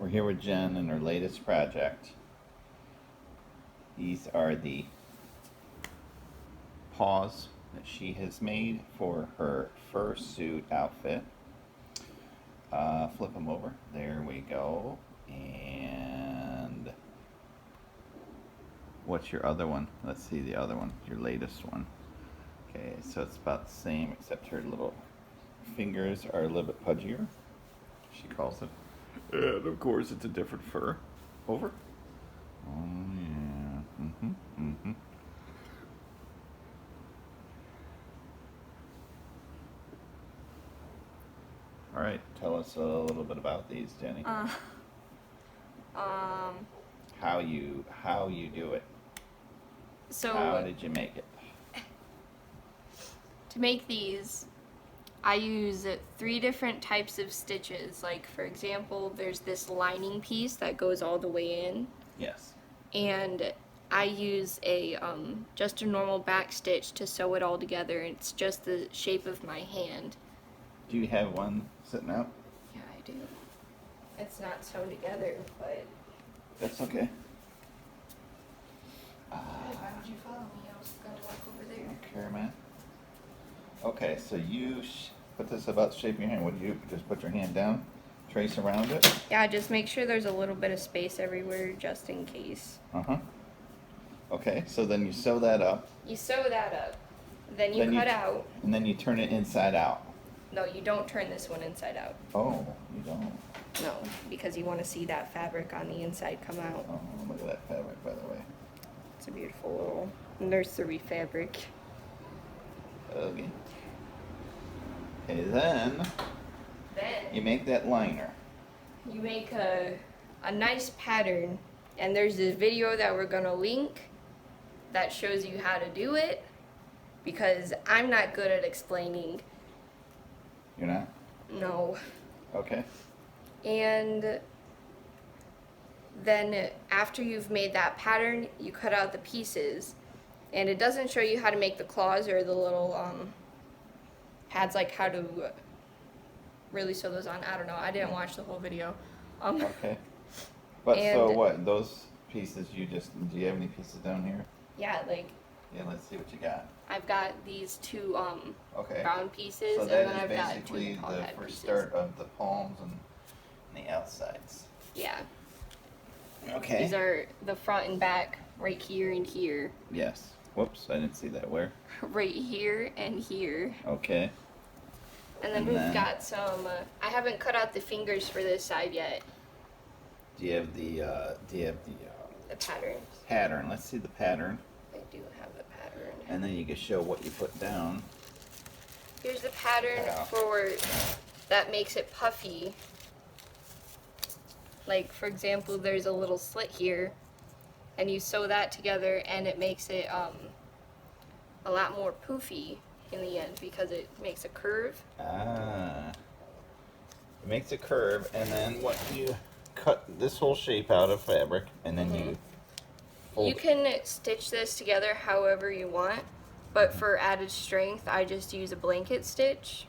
We're here with Jen and her latest project. These are the paws that she has made for her fursuit outfit. Flip them over. There we go. And what's your other one? Let's see the other one, your latest one. Okay, so it's about the same except her little fingers are a little bit pudgier, she calls it. And of course it's a different fur. Over. Oh yeah. All right, tell us a little bit about these, Jenny. How you do it. So how did you make it? To make these, I use 3 different types of stitches. Like, for example, there's this lining piece that goes all the way in. Yes. And I use just a normal back stitch to sew it all together. It's just the shape of my hand. Do you have one sitting out? Yeah, I do. It's not sewn together, but... That's okay. Why would you follow me? I was going to walk over there. Okay, man. Okay, so you put this about the shape of your hand. What do you do? Just put your hand down, trace around it? Yeah, just make sure there's a little bit of space everywhere just in case. Uh-huh. Okay, so then you sew that up. You sew that up. Then you cut out. And then you turn it inside out. No, you don't turn this one inside out. Oh, you don't? No, because you want to see that fabric on the inside come out. Oh, look at that fabric, by the way. It's a beautiful little nursery fabric. Okay. Okay, then you make that liner. You make a nice pattern, and there's this video that we're gonna link that shows you how to do it, because I'm not good at explaining. You're not? No. Okay. And then after you've made that pattern, you cut out the pieces, and it doesn't show you how to make the claws or the little pads, like how to really sew those on. I don't know. I didn't watch the whole video. Okay. But so what? Those pieces do you have any pieces down here? Yeah, like. Yeah, let's see what you got. I've got these 2 okay. brown pieces, so and that then is I've got 2 basically palm the head first pieces. start of the palms and the outsides. Yeah. Okay. These are the front and back, right here and here. Yes. Whoops, I didn't see that. Where? Right here and here. Okay. And then we've got some. I haven't cut out the fingers for this side yet. Do you have the The pattern. pattern? Let's see the pattern. I do have the pattern. And then you can show what you put down. Here's the pattern for that makes it puffy. Like, for example, there's a little slit here, and you sew that together, and it makes it a lot more poofy in the end because it makes a curve. Ah. It makes a curve, and then what you cut this whole shape out of fabric, and then you fold You can stitch this together however you want, but for added strength, I just use a blanket stitch.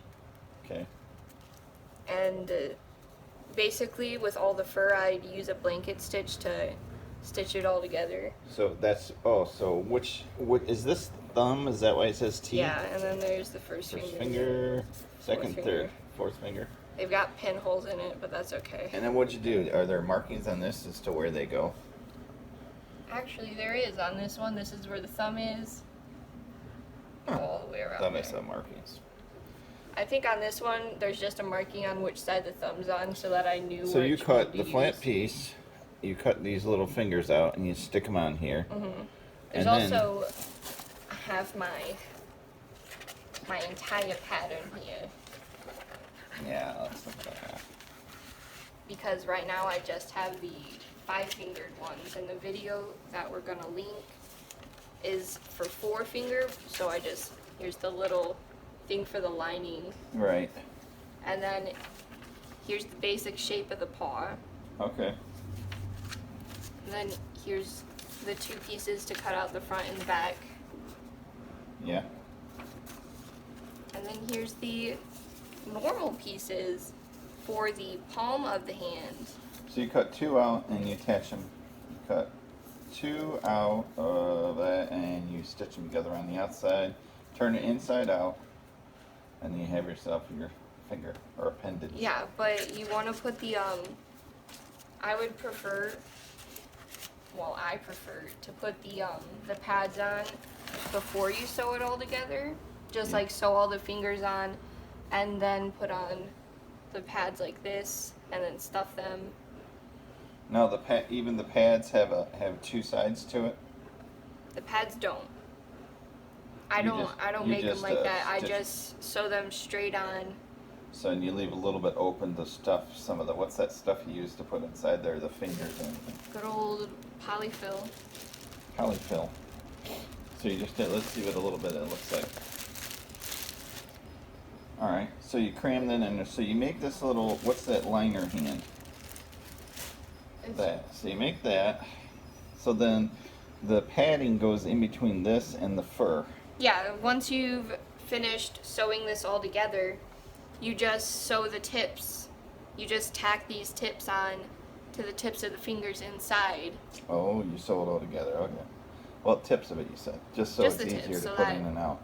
Okay. And basically, with all the fur, I'd use a blanket stitch to stitch it all together. So that's so what is this thumb? Is that why it says T? Yeah, and then there's the first finger, second, finger. third, fourth finger. They've got pinholes in it, but that's okay. And then what'd you do? Are there markings on this as to where they go? Actually, there is on this one. This is where the thumb is. All the way around. Thumb has there. some markings. I think on this one, there's just a marking on which side the thumb's on, so that I knew. So you cut the flat use. piece. You cut these little fingers out and you stick them on here. There's and also I have my entire pattern here. Yeah, let's look at that. Because right now I just have the 5-fingered ones, and the video that we're gonna link is for 4-finger. So here's the little thing for the lining. Right. And then here's the basic shape of the paw. Okay. And then here's the 2 pieces to cut out the front and the back. Yeah. And then here's the normal pieces for the palm of the hand. So you cut two out and you attach them. You cut two out of that and you stitch them together on the outside. Turn it inside out, and then you have yourself your finger or appendage. Yeah, but you want to put the I would prefer. Well, I prefer to put the pads on before you sew it all together. Just like sew all the fingers on, and then put on the pads like this, and then stuff them. Now even the pads have two sides to it. The pads don't. I don't make them like that. I just sew them straight on. So you leave a little bit open to stuff some of the, what's that stuff you use to put inside there, the fingers and everything? Good old polyfill. Polyfill. So you just did, let's see what a little bit it looks like. Alright, so you cram that in there. So you make this little, what's that liner hand? That. So you make that. So then the padding goes in between this and the fur. Yeah, once you've finished sewing this all together, you just sew the tips. You just tack these tips on to the tips of the fingers inside. Oh, you sew it all together, okay. Well, tips of it you said, just so Just it's the easier tips, to so put that- in and out.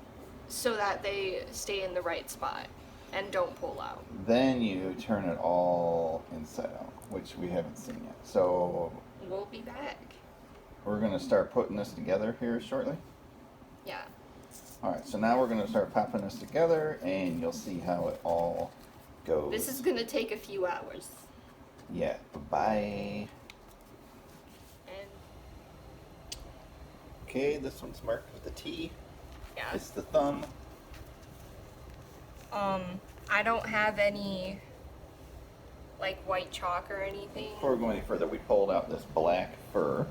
So that they stay in the right spot and don't pull out. Then you turn it all inside out, which we haven't seen yet. So We'll be back. we're going to start putting this together here shortly. Yeah. Alright, so now we're going to start popping this together and you'll see how it all goes. This is gonna take a few hours. Yeah, bye-bye. And Okay, this one's marked with a T. yeah. It's the thumb. I don't have any like white chalk or anything. Before we go any further, we pulled out this black fur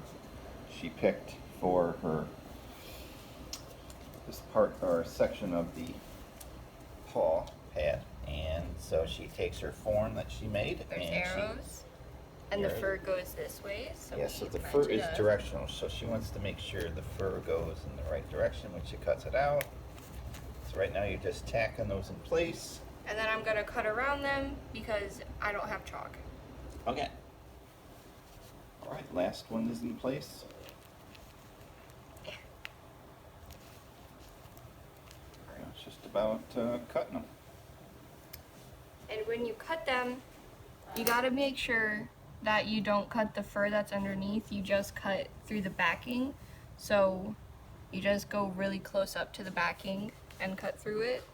she picked for her, this part or section of the paw pad. And so she takes her form that she made. There's and arrows. And the Arrows. fur goes this way. So Yeah, so we the match fur it is up. directional, so she wants to make sure the fur goes in the right direction when she cuts it out. So right now you're just tacking those in place. And then I'm gonna cut around them because I don't have chalk. Okay. Alright, last one is in place. Yeah. Now it's just about cutting them. And when you cut them, you gotta make sure that you don't cut the fur that's underneath. You just cut through the backing. So you just go really close up to the backing and cut through it.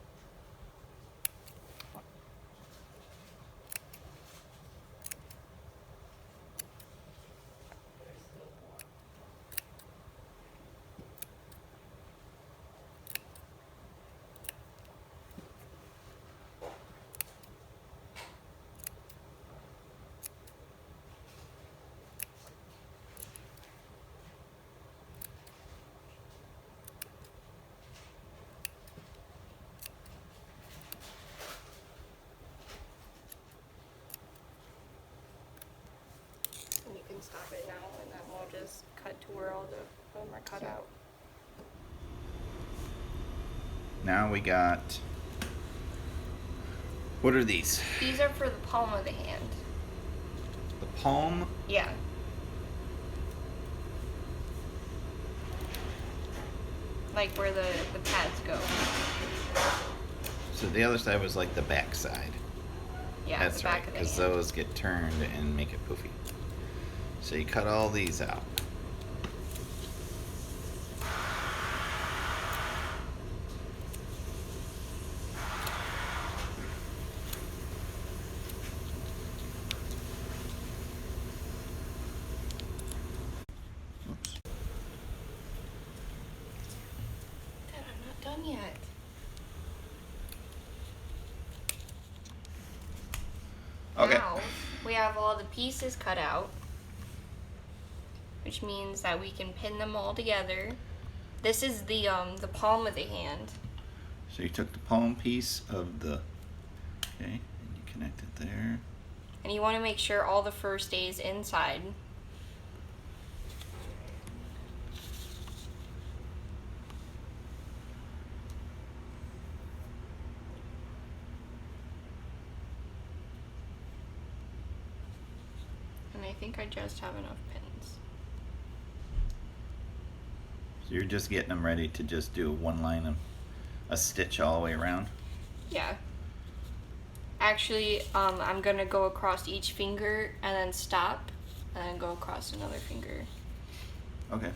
And you can stop it now, and then we'll just cut to where all the them are cut out. Now we got, what are these? These are for the palm of the hand. The palm? Yeah. Like where the pads go. So the other side was like the back side. Yeah, That's the back right, of the because hand. those get turned and make it poofy. So you cut all these out. Oops. Dad, I'm not done yet. Okay. Now we have all the pieces cut out, which means that we can pin them all together. This is the palm of the hand. So you took the palm piece of the, okay, and you connect it there. And you want to make sure all the fur stays inside. And think I just have enough pins. So you're just getting them ready to just do one line of a stitch all the way around? Yeah. Actually, I'm gonna go across each finger and then stop, and then go across another finger. Okay.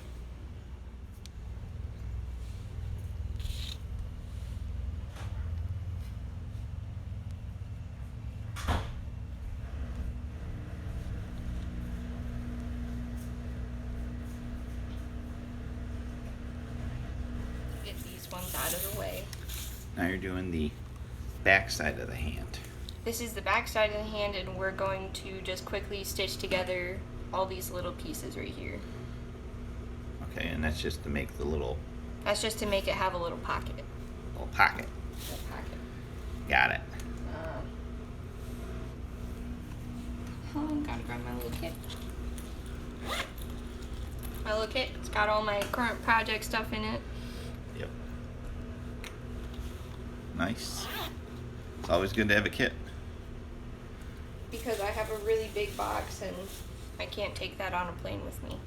Get these ones out of the way. Now you're doing the back side of the hand. This is the back side of the hand, and we're going to just quickly stitch together all these little pieces right here. Okay, and that's just to make the little That's just to make it have a little pocket. pocket. Little pocket. Got it. Gotta grab my little kit. My little kit, it's got all my current project stuff in it. Yep. Nice. It's always good to have a kit. Because I have a really big box and I can't take that on a plane with me.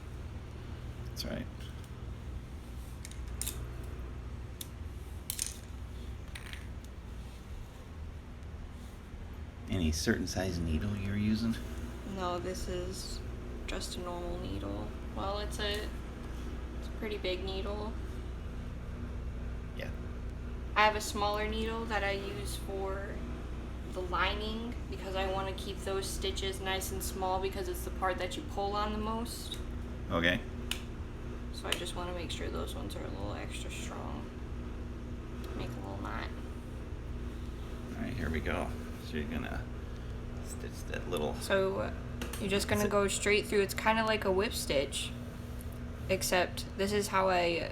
That's right. Any certain size needle you're using? No, this is just a normal needle. Well, it's a pretty big needle. Yeah. I have a smaller needle that I use for the lining because I want to keep those stitches nice and small because it's the part that you pull on the most. Okay. So I just want to make sure those ones are a little extra strong. Make a little knot. Alright, here we go. So you're gonna stitch that little. So you're just gonna go straight through. It's kind of like a whip stitch, except this is how I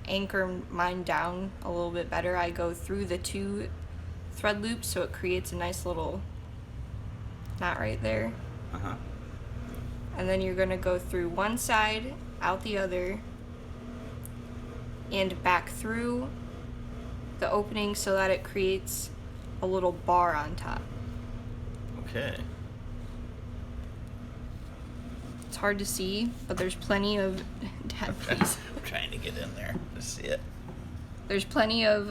anchor mine down a little bit better. I go through the 2 thread loops so it creates a nice little knot right there. Uh-huh. And then you're gonna go through one side, out the other, and back through the opening so that it creates a little bar on top. Okay. It's hard to see, but there's plenty of Dad, please. I'm trying to get in there to see it. There's plenty of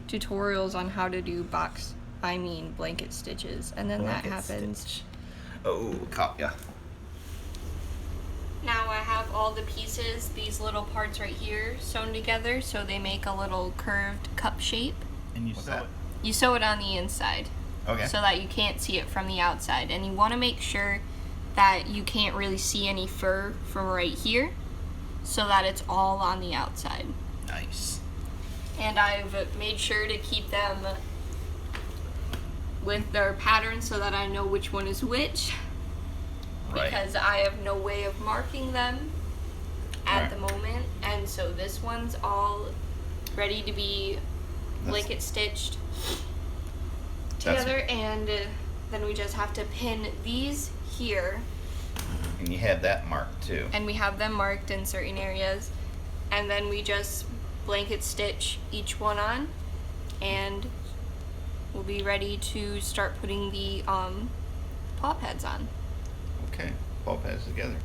tutorials on how to do blanket stitches, and then Blanket that happens. stitch. Oh, caught ya. Now I have all the pieces, these little parts right here, sewn together so they make a little curved cup shape. And you sew it. You sew it on the inside. Okay. So that you can't see it from the outside. And you want to make sure that you can't really see any fur from right here so that it's all on the outside. Nice. And I've made sure to keep them with their pattern so that I know which one is which. Right. Because I have no way of marking them at Right. the moment. And so this one's all ready to be blanket stitched together, and then we just have to pin these here, And you have that marked too. and we have them marked in certain areas, and then we just blanket stitch each one on, and we'll be ready to start putting the paw pads on. Okay. Paw pads together.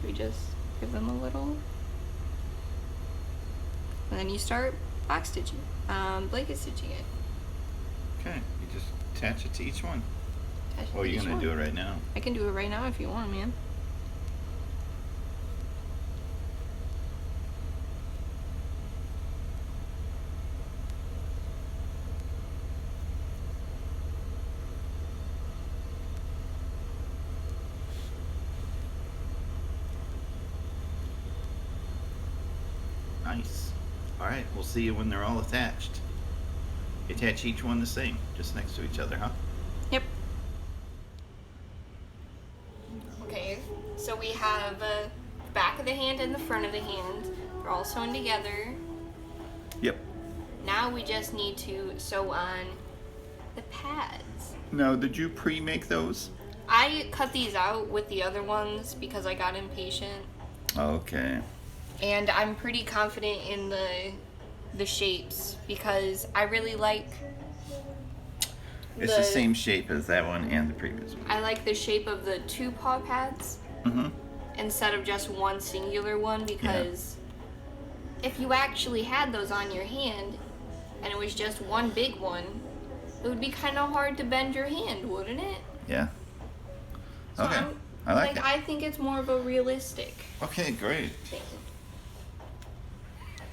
So we just give them a little, and then you start box stitching, blanket stitching it. Okay. You just attach it to each one. Attach it Oh, to you're each gonna one. do it right now. I can do it right now if you want, man. Nice. All right. We'll see you when they're all attached. You attach each one the same, just next to each other, huh? Yep. Okay, so we have back of the hand and the front of the hand. They're all sewn together. Yep. Now we just need to sew on the pads. Now, did you pre-make those? I cut these out with the other ones because I got impatient. Okay. And I'm pretty confident in the shapes because I really like It's the same shape as that one and the previous one. I like the shape of the 2 paw pads instead of just one singular one, because if you actually had those on your hand and it was just one big one, it would be kind of hard to bend your hand, wouldn't it? Yeah. So Okay. I like it. I think it's more of a realistic Okay, great. thing.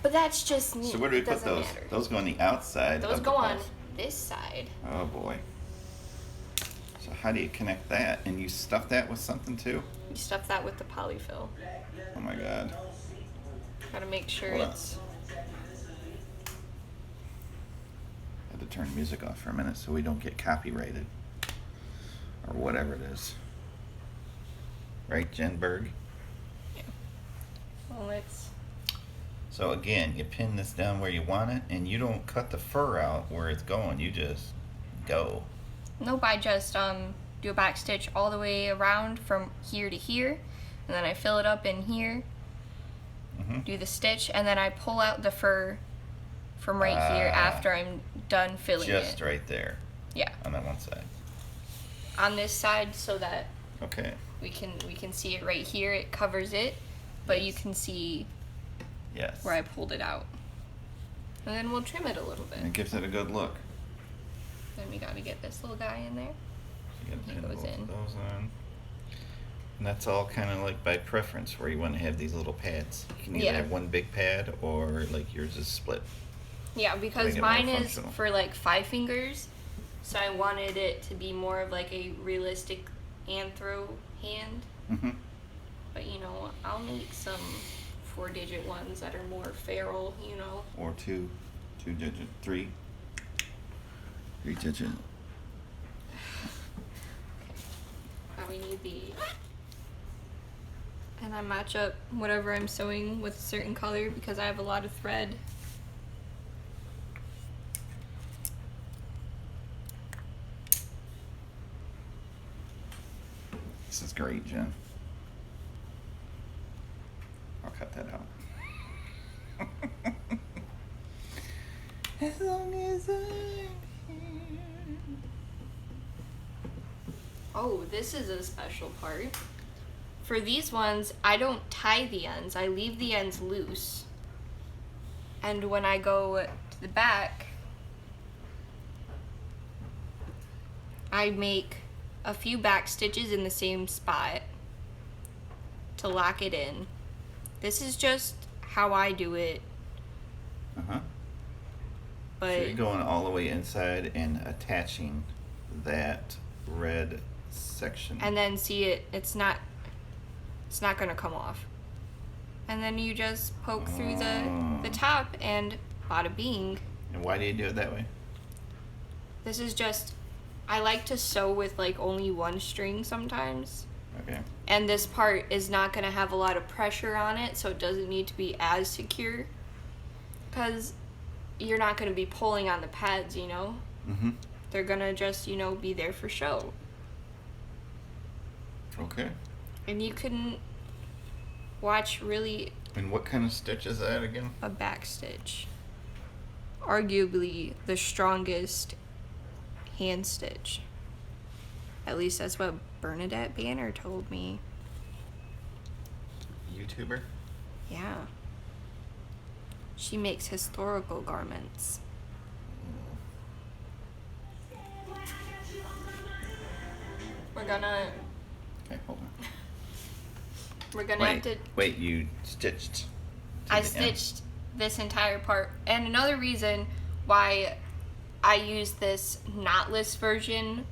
But that's just me. So where do we It put doesn't those? matter. Those go on the outside. Those of go the on paws. this side. Oh boy. So how do you connect that? And you stuff that with something too? You stuff that with the polyfill. Oh my god. Gotta make sure Hold on. it's... I had to turn the music off for a minute so we don't get copyrighted. Or whatever it is. Right, Jen Berg? Well, it's... So again, you pin this down where you want it, and you don't cut the fur out where it's going. You just go. Nope, I just do a back stitch all the way around from here to here, and then I fill it up in here, do the stitch, and then I pull out the fur from right here after I'm done filling Just it. right there. Yeah. On that one side. On this side, so that Okay. we can see it right here. It covers it, but you can see Yes. where I pulled it out. And then we'll trim it a little bit. And it gives it a good look. Then we gotta get this little guy in there. You gotta He pin goes both in. of those on. And that's all kind of like by preference where you want to have these little pads. You can either Yeah. have one big pad or like yours is split. Yeah, because Make it more mine is functional. for like 5 fingers, so I wanted it to be more of like a realistic anthro hand. Mm-hmm. But you know, I'll make some 4-digit ones that are more feral, you know. Or two digit, three digit. Now we need the... And I match up whatever I'm sewing with a certain color because I have a lot of thread. This is great, Jen. I'll cut that out. As long as I'm here. Oh, this is a special part. For these ones, I don't tie the ends. I leave the ends loose. And when I go to the back, I make a few back stitches in the same spot to lock it in. This is just how I do it. Uh-huh. But So you're going all the way inside and attaching that red section. and then see it's not gonna come off. And then you just poke through the top and bada bing. And why do you do it that way? This is just, I like to sew with like only one string sometimes. Okay. And this part is not gonna have a lot of pressure on it, so it doesn't need to be as secure. Because you're not gonna be pulling on the pads, you know? Mm-hmm. They're gonna just, you know, be there for show. Okay. And you can watch really And what kind of stitch is that again? a back stitch. Arguably the strongest hand stitch. At least that's what Bernadette Banner told me. YouTuber? Yeah. She makes historical garments. We're gonna Okay, hold on. have to... Wait, you stitched. to I the end. stitched this entire part. And another reason why I use this knotless version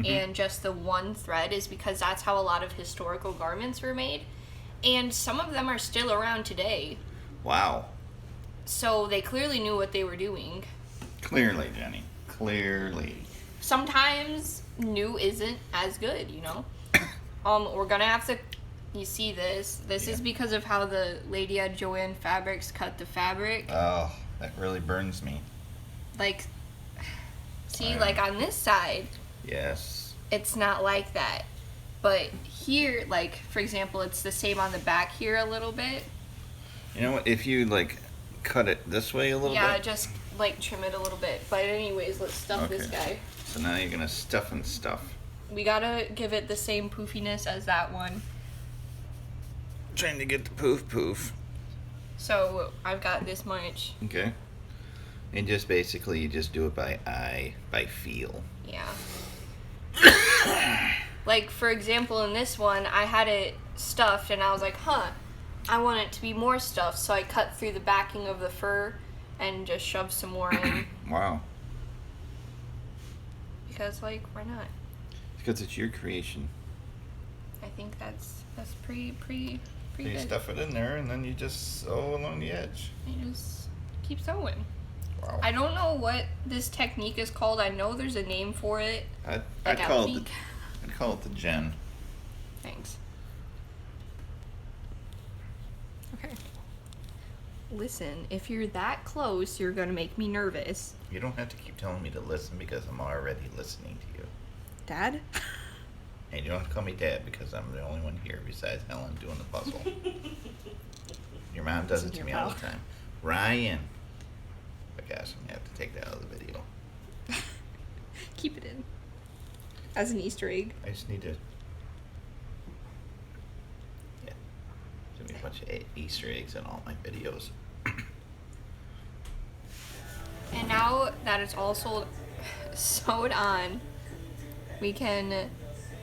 and just the one thread is because that's how a lot of historical garments were made. And some of them are still around today. Wow. So they clearly knew what they were doing. Clearly, Jenny. Clearly. Sometimes new isn't as good, you know? We're gonna have to... You see this. This is Yeah. because of how the lady at Joanne Fabrics cut the fabric. Oh, that really burns me. Like, see, Wow. like on this side, Yes. it's not like that. But here, like, for example, it's the same on the back here a little bit. You know what? If you like cut it this way a little Yeah, bit. just like trim it a little bit. But anyways, let's stuff this Okay. guy. So now you're gonna stuff and stuff. We gotta give it the same poofiness as that one. Trying to get the poof. So I've got this much. Okay. And just basically you just do it by eye, by feel. Yeah. Like, for example, in this one, I had it stuffed and I was like, I want it to be more stuffed. So I cut through the backing of the fur and just shoved some more in. Wow. Because, like, why not? Because it's your creation. I think that's pretty You good. stuff it in there and then you just sew along the edge. You just keep sewing. Wow. I don't know what this technique is called. I know there's a name for it. I'd call it the gen. Thanks. Okay. Listen, if you're that close, you're gonna make me nervous. You don't have to keep telling me to listen because I'm already listening to you. Dad? And you don't have to call me Dad because I'm the only one here besides Helen doing the puzzle. Your mom does it to me all the time. Ryan. But gosh, I'm gonna have to take that out of the video. Keep it in. As an Easter egg. I just need to. Yeah. There's gonna be a bunch of Easter eggs in all my videos. And now that it's all sewed on, we can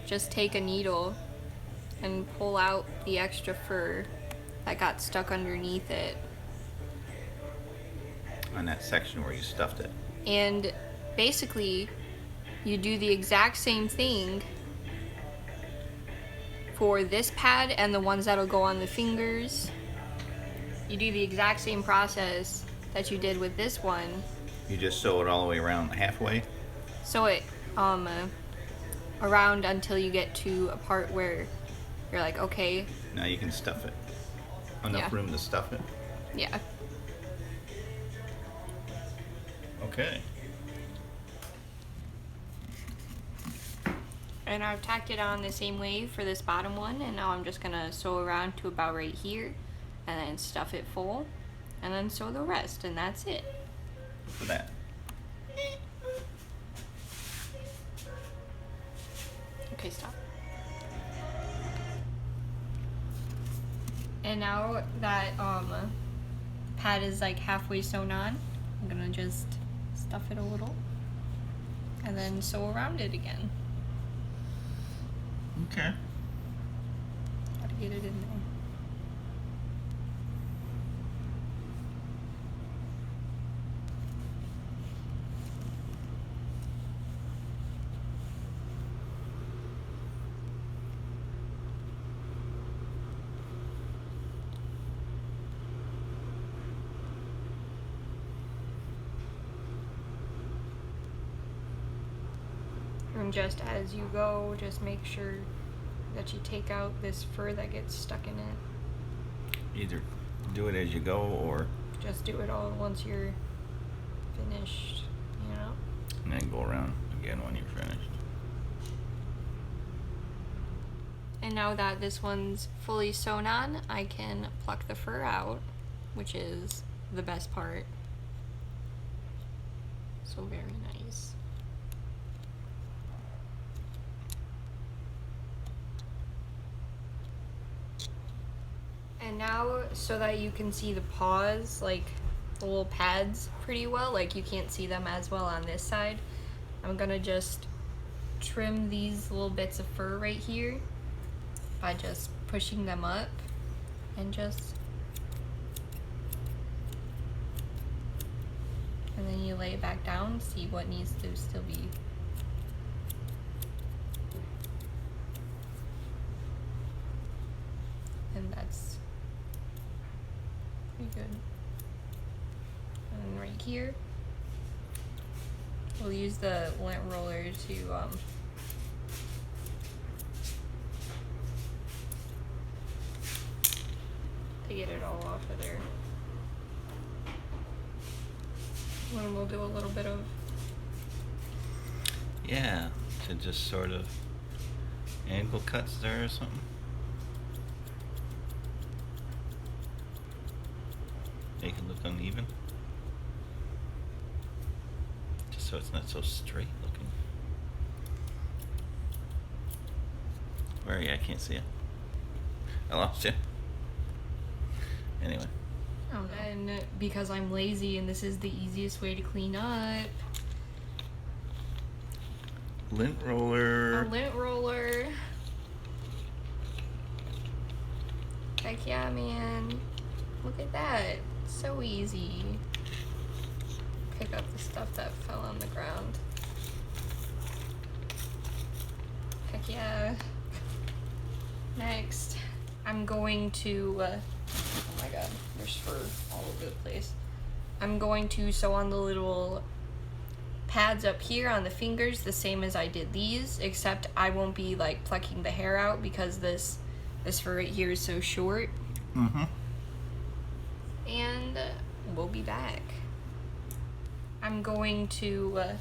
just take a needle and pull out the extra fur that got stuck underneath it. On that section where you stuffed it. And basically, you do the exact same thing for this pad and the ones that'll go on the fingers. You do the exact same process that you did with this one. You just sew it all the way around halfway? Sew it around until you get to a part where you're like, okay. Now you can stuff it. Enough room to stuff it? Yeah. Okay. And I've tacked it on the same way for this bottom one, and now I'm just gonna sew around to about right here, and then stuff it full, and then sew the rest, and that's it. For that. Okay, stop. And now that pad is like halfway sewn on, I'm gonna just stuff it a little, and then sew around it again. Okay. Gotta get it in there. And just as you go, just make sure that you take out this fur that gets stuck in it. Either do it as you go or... Just do it all once you're finished, you know? And then go around again when you're finished. And now that this one's fully sewn on, I can pluck the fur out, which is the best part. So very nice. And now, so that you can see the paws, like the little pads pretty well, like you can't see them as well on this side, I'm gonna just trim these little bits of fur right here by just pushing them up and then you lay it back down, see what needs to still be. And that's pretty good. And right here, we'll use the lint roller to get it all off of there. And we'll do a little bit of... Yeah, to just sort of angle cuts there or something. Make it look uneven. Just so it's not so straight looking. Where are you? I can't see you. I lost you. Anyway. And because I'm lazy and this is the easiest way to clean up. Lint roller. A lint roller. Heck yeah, man. Look at that. So easy. Pick up the stuff that fell on the ground. Heck yeah. Next, I'm going to, oh my god, there's fur all over the place. I'm going to sew on the little pads up here on the fingers the same as I did these, except I won't be like plucking the hair out because this fur right here is so short. Mm-hmm. And we'll be back. I'm going to, oh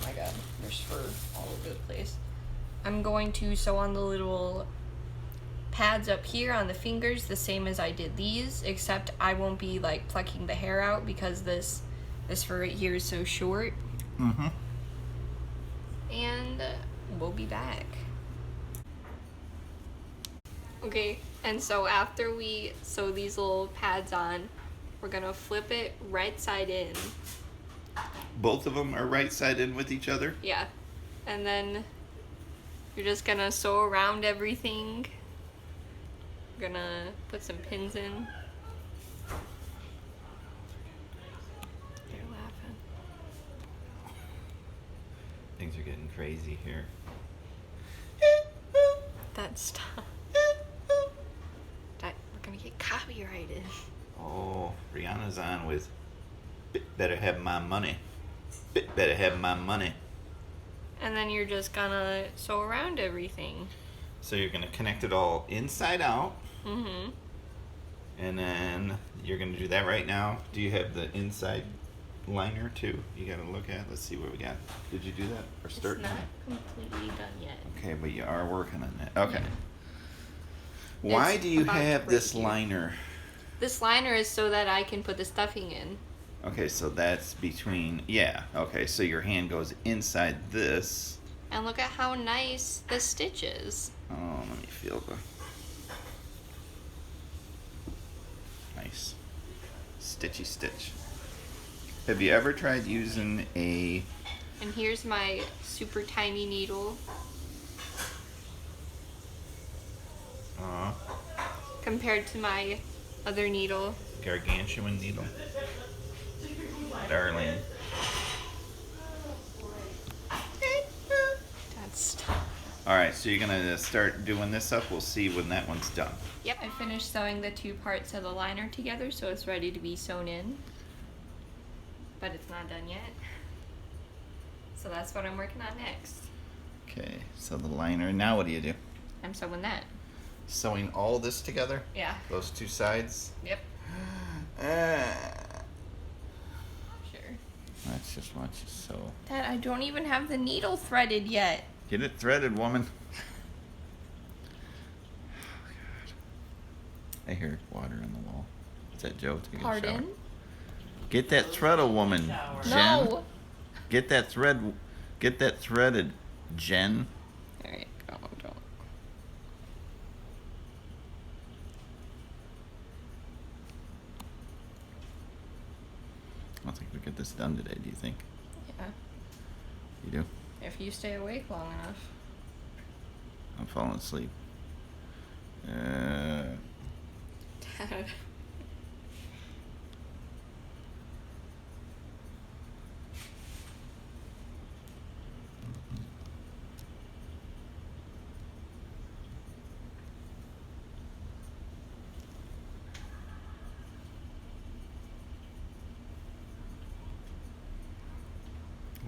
my god, there's fur all over the place. I'm going to sew on the little pads up here on the fingers the same as I did these, except I won't be like plucking the hair out because this fur right here is so short. Mm-hmm. And we'll be back. Okay, and so after we sew these little pads on, we're gonna flip it right side in. Both of them are right side in with each other? Yeah. And then you're just gonna sew around everything. We're gonna put some pins in. You're laughing. Things are getting crazy here. That stuff. We're gonna get copyrighted. Oh, Rihanna's on with better have my money. Better have my money. And then you're just gonna sew around everything. So you're going to connect it all inside out. Mm-hmm. And then you're going to do that right now. Do you have the inside liner too? You got to look at. Let's see what we got. Did you do that or start? It's not completely done yet. Okay, but you are working on that. Okay. Yeah. Why It's do you about have right this here. liner? This liner is so that I can put the stuffing in. Okay, so that's between, yeah. Okay, so your hand goes inside this. And look at how nice the stitch is. Oh, let me feel the nice stitchy stitch. Have you ever tried using a? And here's my super tiny needle compared to my other needle. Gargantuan needle? Darling. That's Alright, so you're gonna start doing this up. We'll see when that one's done. Yep, I finished sewing the two parts of the liner together, so it's ready to be sewn in. But it's not done yet. So that's what I'm working on next. Okay, so the liner. Now what do? I'm sewing that. Sewing all this together? Yeah. Those two sides? Yep. Ah. Sure. Let's just watch you sew. Dad, I don't even have the needle threaded yet. Get it threaded, woman. I hear water in the wall. Is that Joe taking a shower? Pardon? Get that threaded, woman, Jen. No. Get that thread. Get that threaded, Jen. Alright, go on, don't. I don't think we get this done today. Do you think? Yeah. You do? If you stay awake long enough. I'm falling asleep. Dad.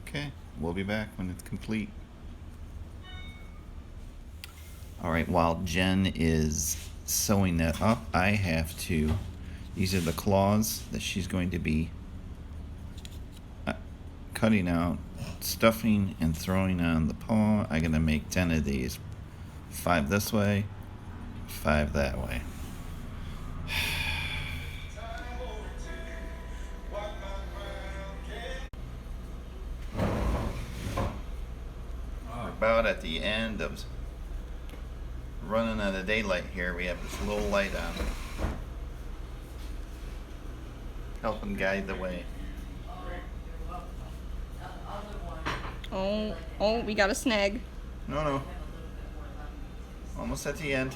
Okay, we'll be back when it's complete. All right, while Jen is sewing that up, I have to, these are the claws that she's going to be cutting out, stuffing, and throwing on the paw. I'm gonna make 10 of these. 5 this way, 5 that way. We're about at the end of running out of daylight here. We have this little light on, helping guide the way. Oh, we got a snag. No. Almost at the end.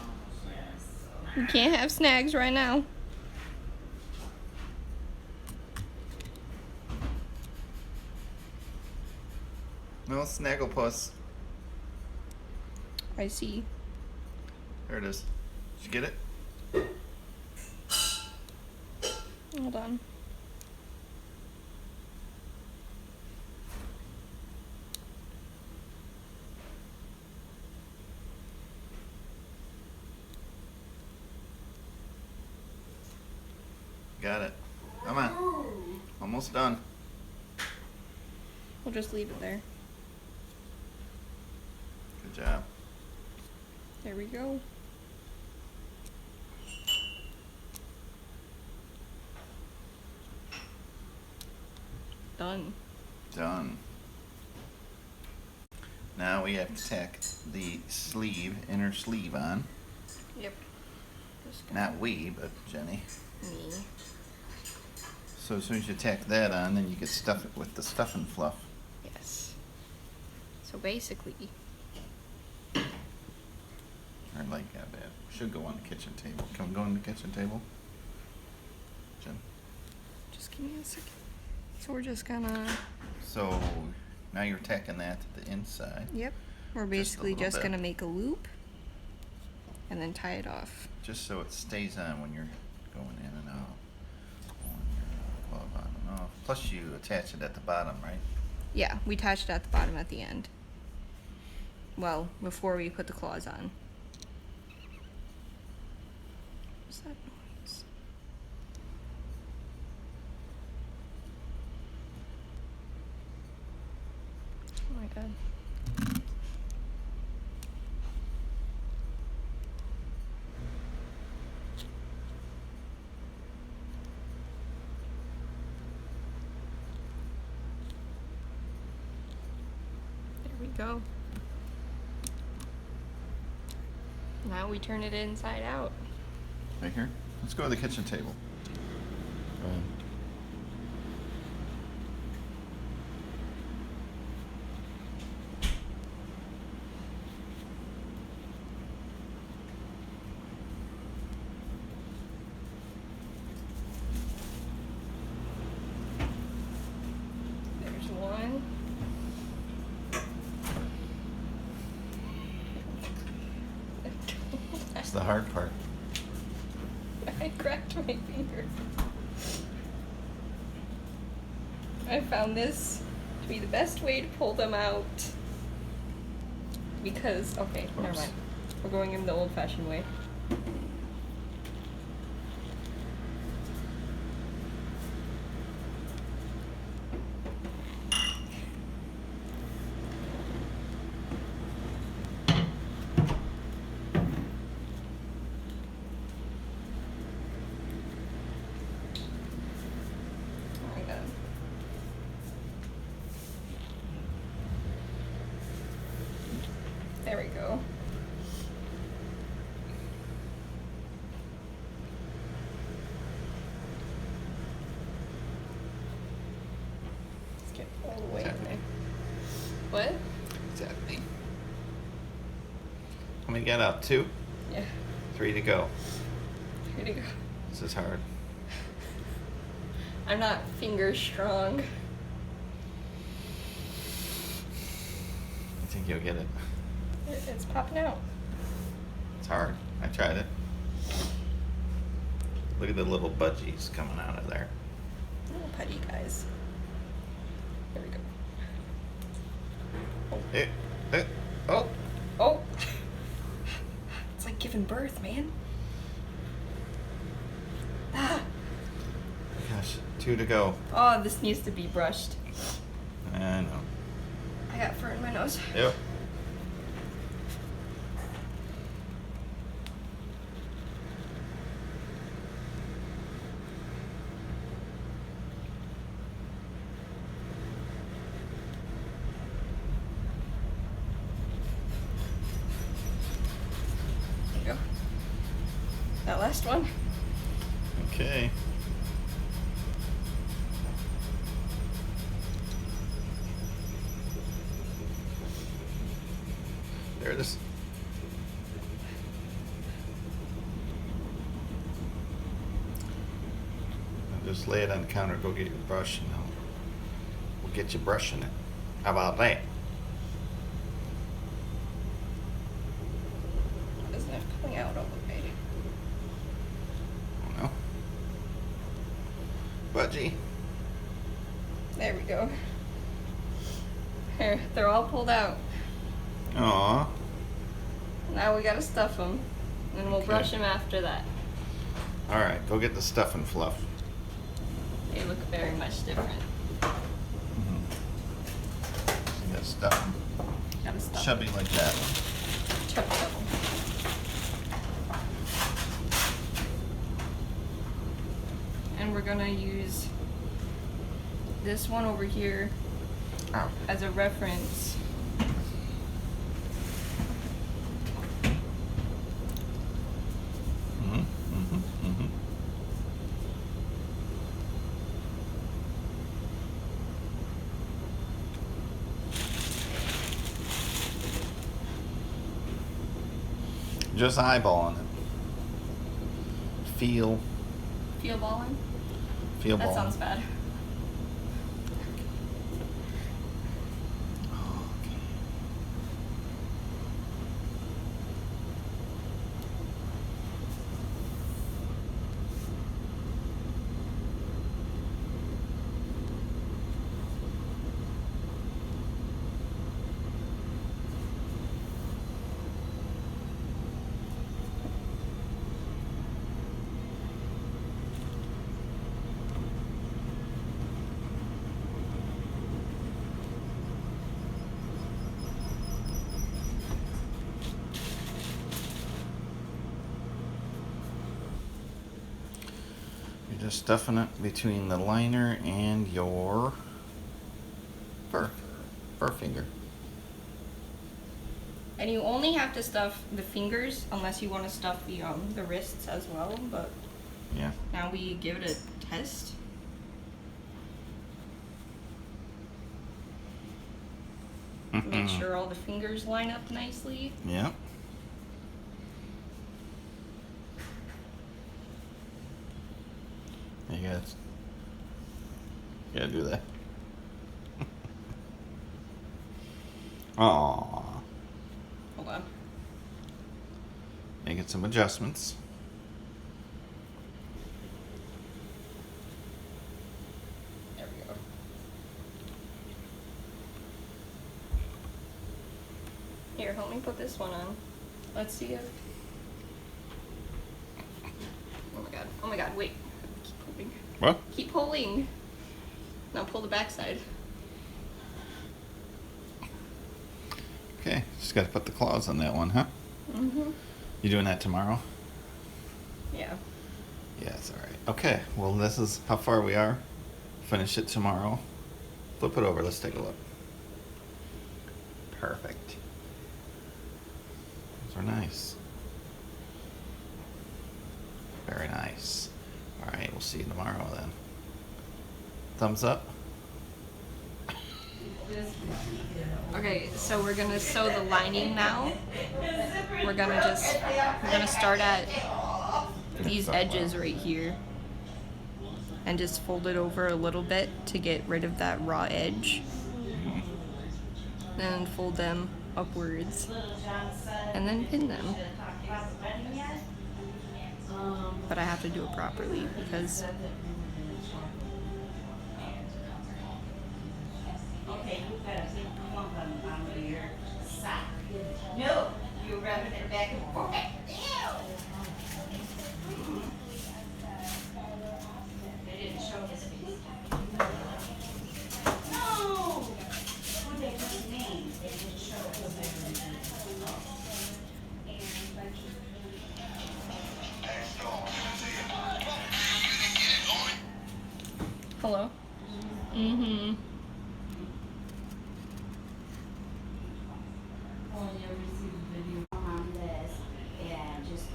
You can't have snags right now. No, Snagglepuss. I see. There it is. Did you get it? Hold on. Got it. Come on. Almost done. We'll just leave it there. Good job. There we go. Done. Done. Now we have to tack the sleeve, inner sleeve on. Yep. Just gonna Not we, but Jenny. me. So as soon as you tack that on, then you can stuff it with the stuffing fluff. Yes. So basically, I like that bad. Should go on the kitchen table. Can we go on the kitchen table? Jen? just give me a second. So we're just gonna. So now you're tacking that to the inside. Yep. We're Just a basically little just bit. gonna make a loop and then tie it off. Just so it stays on when you're going in and out. Pulling your glove on and off. Plus you attach it at the bottom, right? Yeah, we attached it at the bottom at the end. Well, before we put the claws on. What's that noise? Oh my god. There we go. Now we turn it inside out. Right here? Let's go to the kitchen table. Go ahead. There's one. That's the hard part. I cracked my finger. I found this to be the best way to pull them out. Because, okay, never Oops. mind. We're going in the old-fashioned way. Oh my god. There we go. Let's get all the way in there. What? Exactly. How many got out? 2? Yeah. 3 to go. Here to go. This is hard. I'm not finger strong. I think you'll get it. It's popping out. It's hard. I tried it. Look at the little budgies coming out of there. Little putty guys. There we go. Oh. Oh! It's like giving birth, man. Ah! Gosh, 2 to go. Oh, this needs to be brushed. I know. I got fur in my nose. Yep. go. That last one. Okay. There it is. Now just lay it on the counter, go get your brush, and we'll get you brushing it. How about that? Doesn't have coming out all the way. Oh no. Budgie. There we go. Here, they're all pulled out. Aww. Now we gotta stuff them, and we'll Okay. brush them after that. All right, go get the stuff and fluff. They look very much different. You got stuff Gotta stuff chubby like that. Chubby double. And we're gonna use this one over here Ow. as a reference. Just eyeballing it. Feel Feel balling? balling. That sounds bad. You're just stuffing it between the liner and your fur finger. And you only have to stuff the fingers unless you want to stuff the wrists as well, but Yeah. now we give it a test. Make sure all the fingers line up nicely. Yep. You gotta do that. Aww. Hold on. Making some adjustments. There we go. Here, help me put this one on. Let's see if... Oh my god. Oh my god, wait. Keep pulling. What? Keep pulling. Now pull the back side. Okay, just gotta put the claws on that one, huh? Mm-hmm. You doing that tomorrow? Yeah. Yeah, it's alright. Okay, well this is how far we are. Finish it tomorrow. Flip it over, let's take a look. Perfect. Those are nice. Very nice. Alright, we'll see you tomorrow then. Thumbs up? Okay, so we're gonna sew the lining now. We're gonna start at these edges right here and just fold it over a little bit to get rid of that raw edge. Then fold them upwards and then pin them. But I have to do it properly because Okay, you've got a big clump on your sock. No, you're rubbing it back and forth. They didn't show his face. No! What they just named, they didn't show his hello? Mm-hmm. on this and just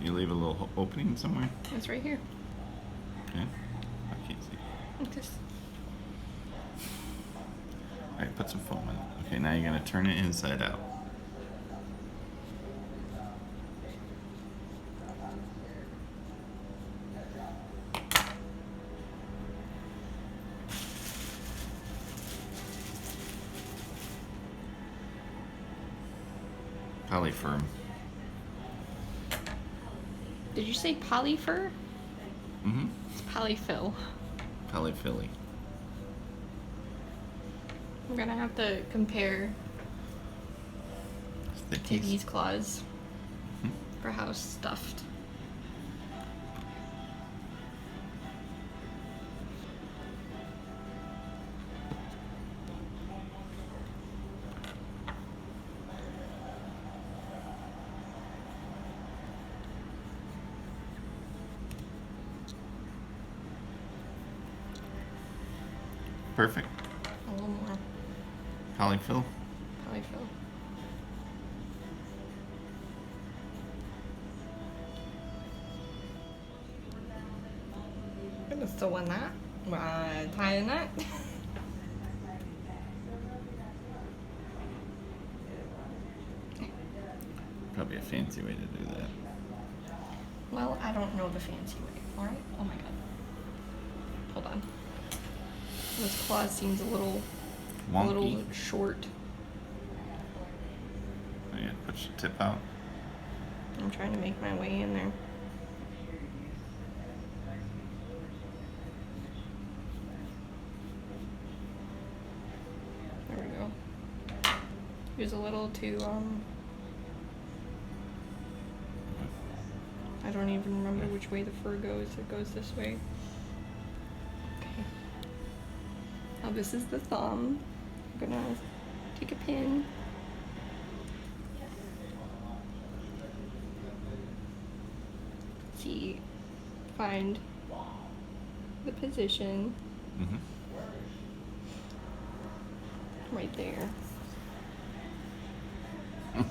You leave a little opening somewhere? It's right here. Okay. I can't see. Just Alright, put some foam in it. Okay, now you're going to turn it inside out. Polyfirm. Did you say polyfur? Mm-hmm. It's polyfill. Polyphilly. I'm gonna have to compare to Stickies. these claws for how stuffed. Perfect. A little more Polyfill. polyfill. Gonna still in that. Tie in that. Probably a fancy way to do that. Well, I don't know the fancy way. Alright? Oh my god. Hold on. This claw seems a little Wonky. short. Oh, yeah, push the tip out. I'm trying to make my way in there. There we go. Here's a little too, I don't even remember which way the fur goes. It goes this way. Okay. Now this is the thumb. I'm gonna take a pin. See, find the position Mm-hmm. right there. Oh.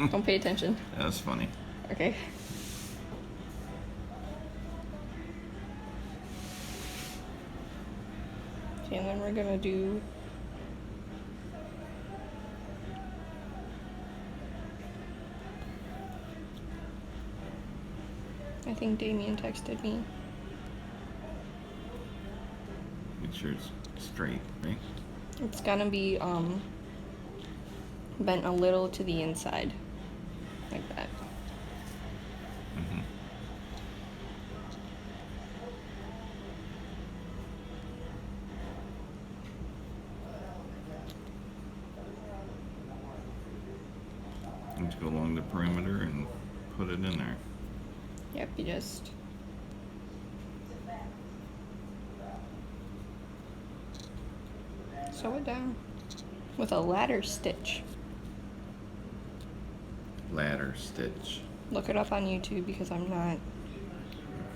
Don't pay attention. That was funny. Okay. Okay, and then we're gonna do I think Damien texted me. Make sure it's straight, right? It's gonna be bent a little to the inside. Like that. Mm-hmm. And go along the perimeter and put it in there. Yep, you just sew it down with a ladder stitch. Ladder stitch. Look it up on YouTube because I'm not.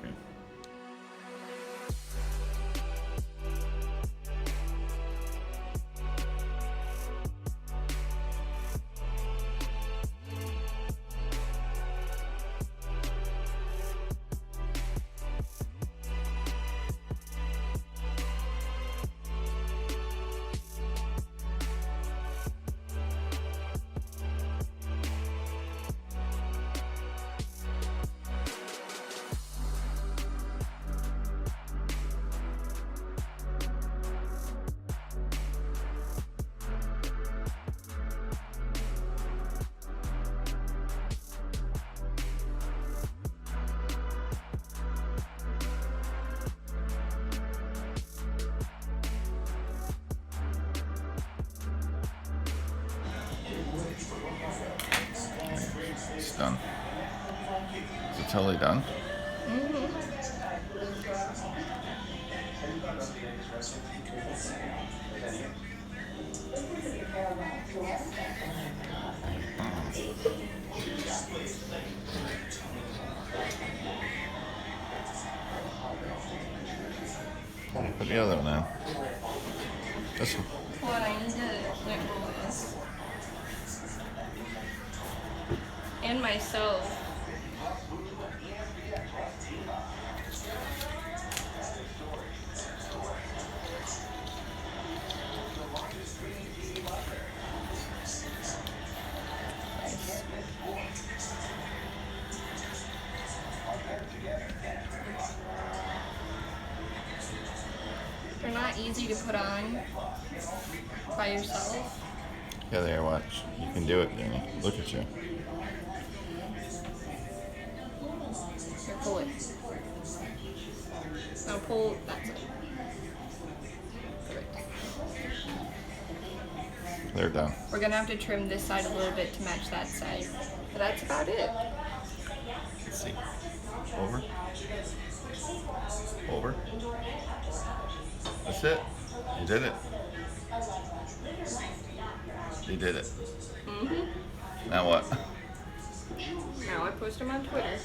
Okay. It's done. Is it totally done? Put the other one on. This one. What I need to nibble this. And myself. They're not easy to put on by yourself. Yeah, there, watch. You can do it, Danny. Look at you. Here, pull it. Now pull, that's it. Perfect. They're done. We're gonna have to trim this side a little bit to match that side. But that's about it. Let's see. Over. Over. That's it. You did it. You did it. Mm-hmm. Now what? Now I post them on Twitter.